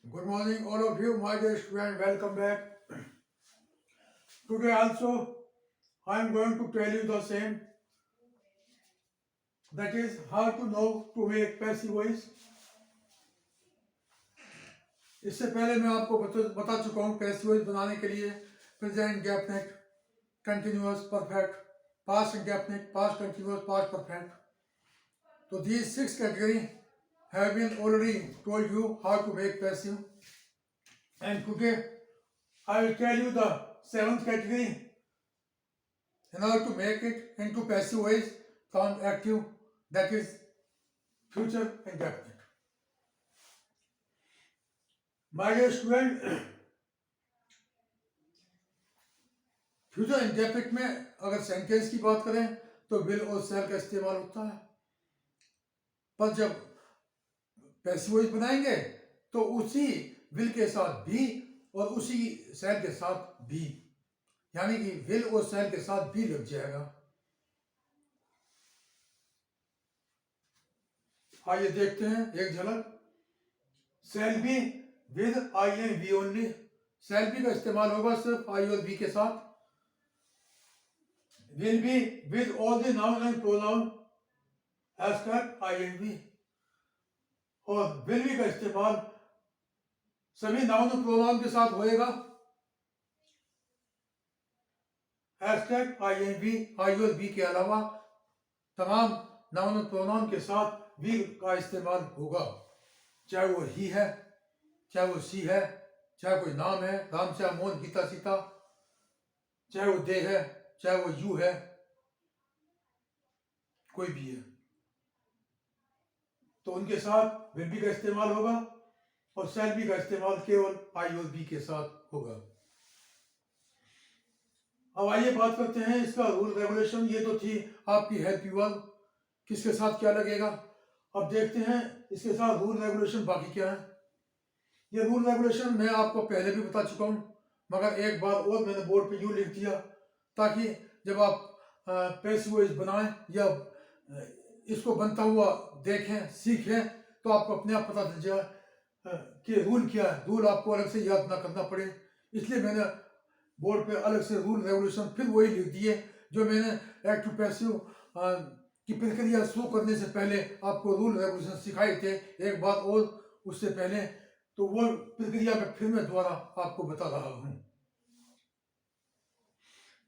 Good morning, all of you, my dear students. Welcome back. Today also, I am going to tell you the same. That is how to know to make passive voice. इससे पहले मैं आपको बता चुका हूँ passive voice बनाने के लिए present indefinite, continuous, perfect, past indefinite, past continuous, past perfect. So these 6 categories have been already told you how to make passive. And today I will tell you the 7th category in order to make it into passive voice from active, that is future indefinite. My dear student, future indefinite में अगर sentence की बात करें तो will और शैल का इस्तेमाल होता है, पर जब पैसिव वॉइस बनाएंगे तो उसी विल के साथ भी और उसी शैल के साथ भी, यानी कि विल और शैल के साथ भी लग जाएगा. आइए देखते हैं एक झलक. Shall be with I and B only. Shall be का इस्तेमाल होगा सिर्फ आई और बी के साथ. Will be with all the noun and pronoun except I and B. और विल बी का इस्तेमाल सभी नाउन और प्रोनाउन के साथ होएगा except I and B. I और बी के अलावा तमाम नाउन और प्रोनाउन के साथ विल का इस्तेमाल होगा, चाहे वो ही है, चाहे वो सी है, चाहे कोई नाम है, राम श्याम मोहन गीता सीता, चाहे वो दे है, चाहे वो यू है, कोई भी है, तो उनके साथ विल बी का इस्तेमाल होगा और शैल बी का इस्तेमाल केवल आई और बी के साथ होगा. अब आइए बात करते हैं इसका रूल रेगुलेशन. ये तो थी आपकी हेल्प यू वर्ब, किसके साथ क्या लगेगा. अब देखते हैं इसके साथ रूल रेगुलेशन बाकी क्या है. ये रूल रेगुलेशन मैं आपको पहले भी बता चुका हूँ, मगर एक बार और मैंने बोर्ड पे यूँ लिख दिया ताकि जब आप पैसिव वॉइस बनाएं या इसको बनता हुआ देखें, सीखें, तो आपको अपने आप पता चल जाए कि रूल क्या है. रूल आपको अलग से याद ना करना पड़े, इसलिए मैंने बोर्ड पे अलग से रूल रेगुलेशन फिर वही लिख दिए जो मैंने एक्टिव पैसिव की प्रक्रिया शुरू करने से पहले आपको रूल रेगुलेशन सिखाए थे एक बार और उससे पहले. तो वो प्रक्रिया में फिर मैं दोबारा आपको बता रहा हूँ.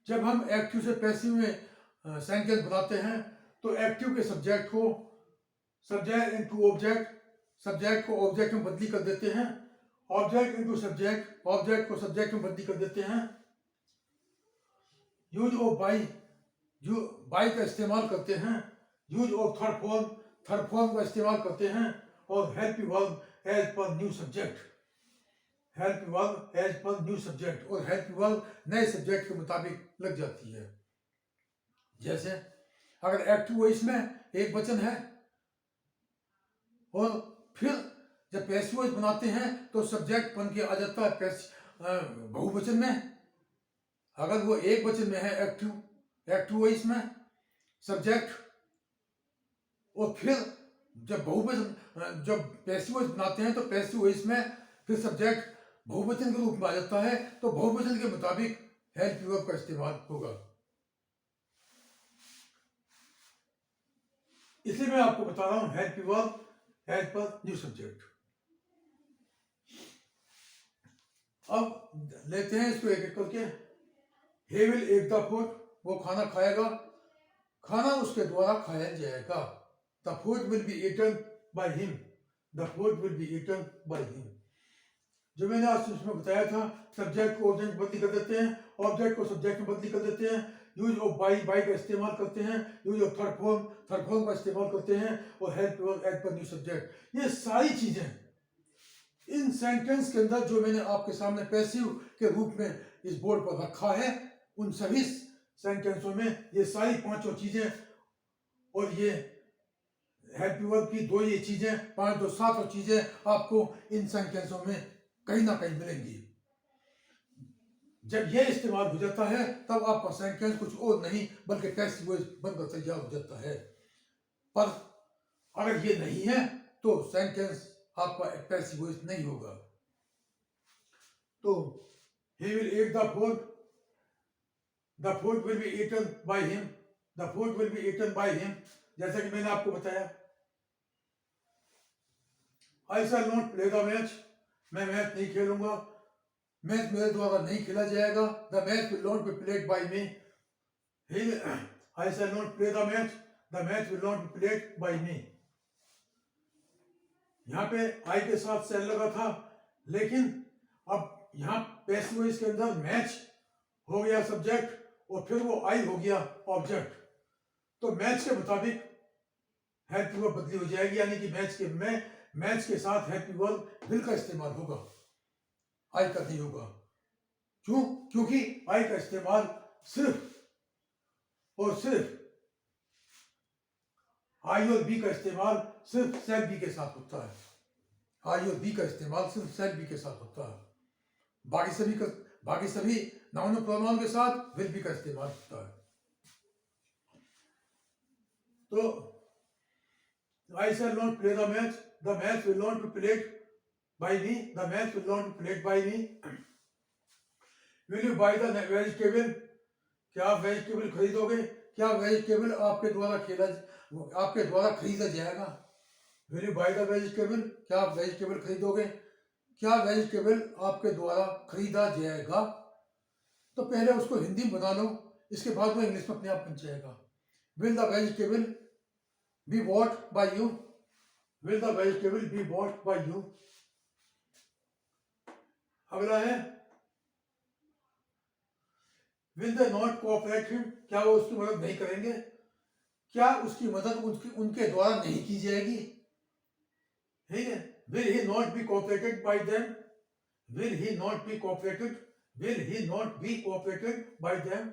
जब हम एक्टिव से पैसिव में सेंटेंस बनाते हैं तो एक्टिव के सब्जेक्ट को सब्जेक्ट इनटू ऑब्जेक्ट, सब्जेक्ट को ऑब्जेक्ट में बदली कर देते हैं, ऑब्जेक्ट इनटू सब्जेक्ट, ऑब्जेक्ट को सब्जेक्ट में बदली कर देते हैं. यूज ऑफ बाई, जो बाई का इस्तेमाल करते हैं. Use of third form, third form का इस्तेमाल करते हैं. और help verb as per new subject, help verb as per new subject, और हेल्प वर्ब नए सब्जेक्ट के मुताबिक लग जाती है. जैसे अगर एक्टिव वॉइस में एक वचन है और फिर जब पैसिव वॉइस बनाते हैं तो सब्जेक्ट बन के आ जाता है बहुवचन में. अगर वो एक वचन में है एक्टिव वॉइस में सब्जेक्ट, और फिर जब बहुवचन जब पैसिव वॉइस बनाते हैं तो पैसिव वॉइस में फिर सब्जेक्ट बहुवचन के रूप में आ जाता है, तो बहुवचन के मुताबिक हेल्प वर्ब का इस्तेमाल होगा. इसलिए मैं आपको बता रहा हूं help verb as per new subject. अब लेते हैं इसको एक एक करके. he will eat the food, वो खाना खाएगा, खाना उसके द्वारा खाया जाएगा. The food will be eaten by him, the food will be eaten by him. जो मैंने आज उसमें बताया था, सब्जेक्ट को ऑब्जेक्ट बदली कर देते हैं, ऑब्जेक्ट को सब्जेक्ट में बदली कर देते हैं. यूज ऑफ बाई, बाई का इस्तेमाल करते हैं. Use of third form, third form का इस्तेमाल करते हैं. और help verb as per new subject. ये सारी चीजें इन सेंटेंस के अंदर जो मैंने आपके सामने पैसिव के रूप में इस बोर्ड पर रखा है, उन सभी सेंटेंसों में ये सारी पांचों चीजें और ये हेल्प वर्ब की दो ये चीजें, पांच दो सातों चीजें आपको इन सेंटेंसों में कहीं ना कहीं मिलेंगी. जब ये इस्तेमाल हो जाता है तब आपका सेंटेंस कुछ और नहीं बल्कि पैसिव वॉइस बनकर तैयार हो जाता है. पर अगर ये नहीं है तो सेंटेंस आपका पैसिव वॉइस नहीं होगा. तो he will eat the food, the food will be eaten by him, the food will be eaten by him, जैसा कि मैंने आपको बताया। I shall not play the match, मैं मैच नहीं खेलूंगा, मैच मेरे द्वारा नहीं खेला जाएगा। The match will not be played by me, I shall not play the match, the match will not be played by me। यहाँ पे आई के साथ सेल लगा था, लेकिन अब यहाँ पैसिव वॉइस के अंदर मैच हो गया सब्जेक्ट और फिर वो आई हो गया ऑब्जेक्ट। तो मैच के मुताबिक हैप्पी वर्ब बदली हो जाएगी, यानी कि मैच के साथ हैप्पी वर्ब विल का इस्तेमाल होगा, आई का नहीं होगा। क्यों? क्योंकि आई का इस्तेमाल सिर्फ और सिर्फ आई और बी का इस्तेमाल सिर्फ सेल बी के साथ होता है। आई और बी का इस्तेमाल सिर्फ सेल बी के साथ होता है। बाकी सभी नाउन और प्रोनाउन के साथ विल बी का इस्तेमाल होता है। तो I shall not play the match will not be played by me, the match will not be played by me. Will you buy the vegetable, क्या आप वेजिटेबल खरीदोगे? क्या वेजिटेबल आपके द्वारा खरीदा जाएगा? Will you buy the vegetable, क्या आप वेजिटेबल खरीदोगे? क्या वेजिटेबल आपके द्वारा खरीदा जाएगा? तो पहले उसको हिंदी में बना लो, इसके बाद वो इंग्लिश में अपने आप बन जाएगा। Will the vegetable be bought by you, will the vegetable be bought by you. अगला है will they not cooperate him, क्या वो उसकी मदद नहीं करेंगे? क्या उसकी मदद उनके द्वारा नहीं की जाएगी? ठीक है। Will he not be cooperated by them, will he not be cooperated, will he not be cooperated by them.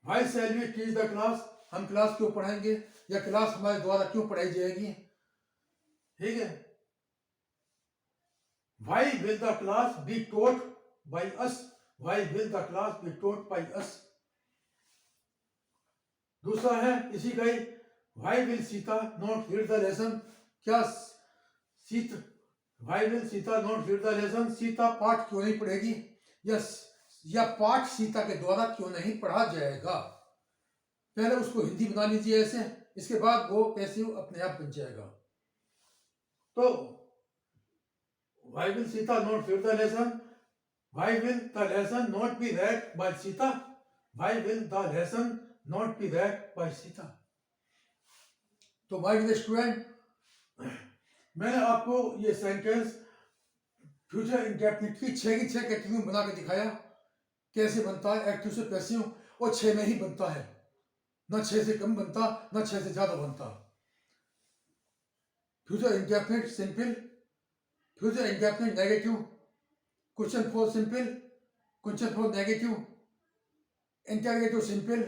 Why shall we teach the class, हम क्लास क्यों पढ़ाएंगे या क्लास हमारे द्वारा क्यों पढ़ाई जाएगी? ठीक है। Why will the class be taught by us, why will the class be taught by us। दूसरा है इसी का ही, why will Sita not read the lesson, क्या why will Sita not read the lesson, Sita पाठ क्यों नहीं पढ़ेगी? यस, या पाठ सीता के द्वारा क्यों नहीं पढ़ा जाएगा? पहले उसको हिंदी बना लीजिए ऐसे, इसके बाद वो पैसिव अपने आप बन जाएगा। तो why will Sita not read the lesson, why will the lesson not be read by Sita, why will the lesson not be read by Sita। तो माय डियर स्टूडेंट, मैंने आपको ये सेंटेंस फ्यूचर इंडेफिनिट की 6 की 6 कैटेगरी में बना के दिखाया कैसे बनता है एक्टिव से पैसिव, और 6 में ही बनता है, ना 6 से कम बनता ना 6 से ज्यादा बनता। Future indefinite simple, future indefinite negative, question for simple, question for negative, interrogative simple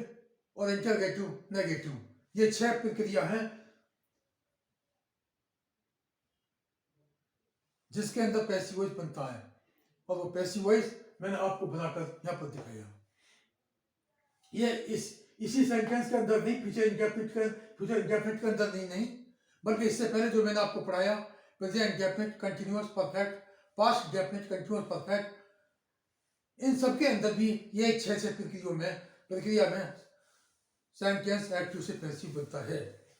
और इंटरगेटिव नेगेटिव, ये 6 प्रक्रिया हैं जिसके अंदर पैसिव वॉइस बनता है, और वो पैसिव वॉइस मैंने आपको बनाकर यहां पर दिखाया। ये इसी सेंटेंस के अंदर नहीं, फ्यूचर इंडेफिनिट के अंदर नहीं, बल्कि इससे पहले जो मैंने आपको पढ़ाया, present indefinite, continuous perfect, past indefinite, continuous perfect, इन सब के अंदर भी ये 6 प्रक्रिया में सेंटेंस एक्टिव से पैसिव बनता है।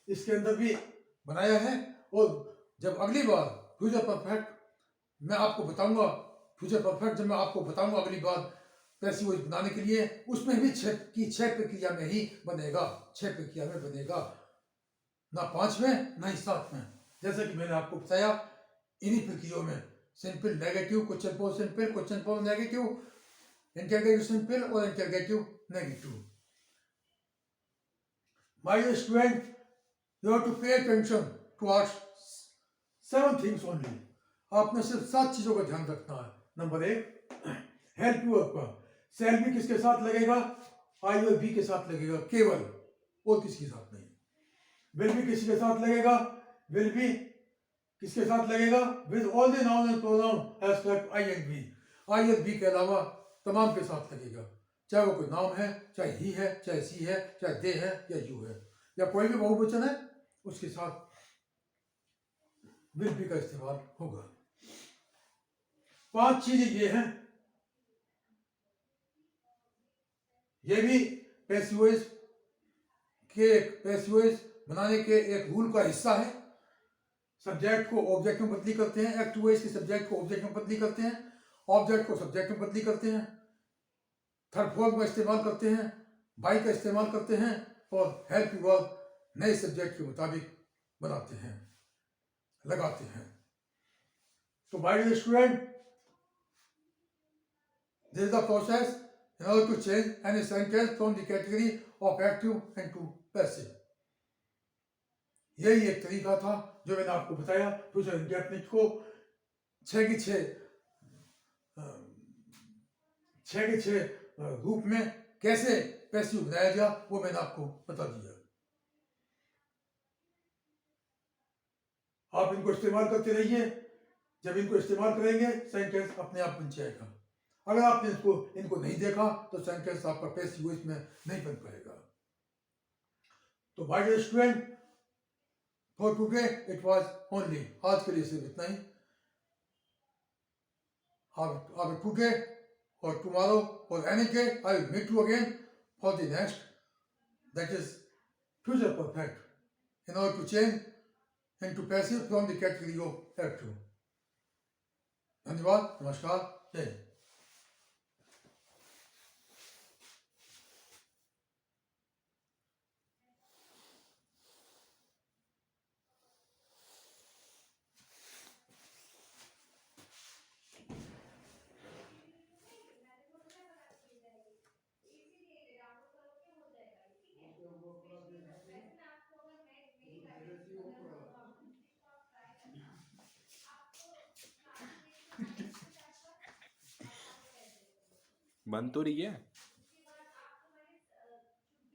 इसके अंदर भी बनाया है, और जब अगली बार फ्यूचर परफेक्ट मैं आपको बताऊंगा, फ्यूचर परफेक्ट जब मैं आपको बताऊंगा अगली बार पैसिव वॉइस बनाने के लिए, उसमें भी 6 प्रक्रिया में ही बनेगा, 6 प्रक्रिया में बनेगा, ना 5 में ना ही 7 में। जैसे कि मैंने आपको बताया, इन्हीं प्रक्रियाओं में simple, negative, question for simple, question for negative, interrogative simple और interrogative negative. My student, you have to pay attention towards 7 things only. आपने सिर्फ 7 चीजों का ध्यान रखना है। नंबर 1, हेल्प यू वर्ब का शैल भी किसके साथ लगेगा? आई और बी के साथ लगेगा केवल, और किसी के साथ नहीं। विल भी किसी के साथ लगेगा? विल भी किसके साथ लगेगा? With all the noun and pronoun except I and B, I और बी के अलावा तमाम के साथ लगेगा, चाहे वो कोई नाम है, चाहे ही है, चाहे सी है, चाहे दे है या यू है, या कोई भी बहुवचन है, उसके साथ विल बी का इस्तेमाल होगा। 5 चीजें ये हैं, ये भी पैसिव वॉइस बनाने के एक रूल का हिस्सा है। सब्जेक्ट को ऑब्जेक्ट में बदली करते हैं, एक्टिव वॉइस के सब्जेक्ट को ऑब्जेक्ट में बदली करते हैं, ऑब्जेक्ट को सब्जेक्ट में बदली करते हैं, थर्ड फॉर्म का इस्तेमाल करते हैं, बाई का इस्तेमाल करते हैं और हेल्प वर्ब नए सब्जेक्ट के मुताबिक बनाते हैं, लगाते हैं। तो my dear student, this is the process in order to change any sentence from the category of active into passive. यही एक तरीका था जो मैंने आपको बताया फ्यूचर इंडेफिनिट को 6 के 6 रूप में कैसे पैसिव बनाया गया वो मैंने आपको बता दिया। आप इनको इस्तेमाल करते रहिए, जब इनको इस्तेमाल करेंगे सेंटेंस अपने आप बन जाएगा। अगर आपने इनको नहीं देखा तो सेंटेंस आपका पैसिव वॉइस में नहीं बन पाएगा। तो my dear student, for today it was only, आज के लिए सिर्फ इतना ही। अब टुडे और टुमारो और any day I will meet you again for the next, that is future perfect in order to change into passive from the category of active. धन्यवाद, नमस्कार, जय हिंद। बन तो रही है।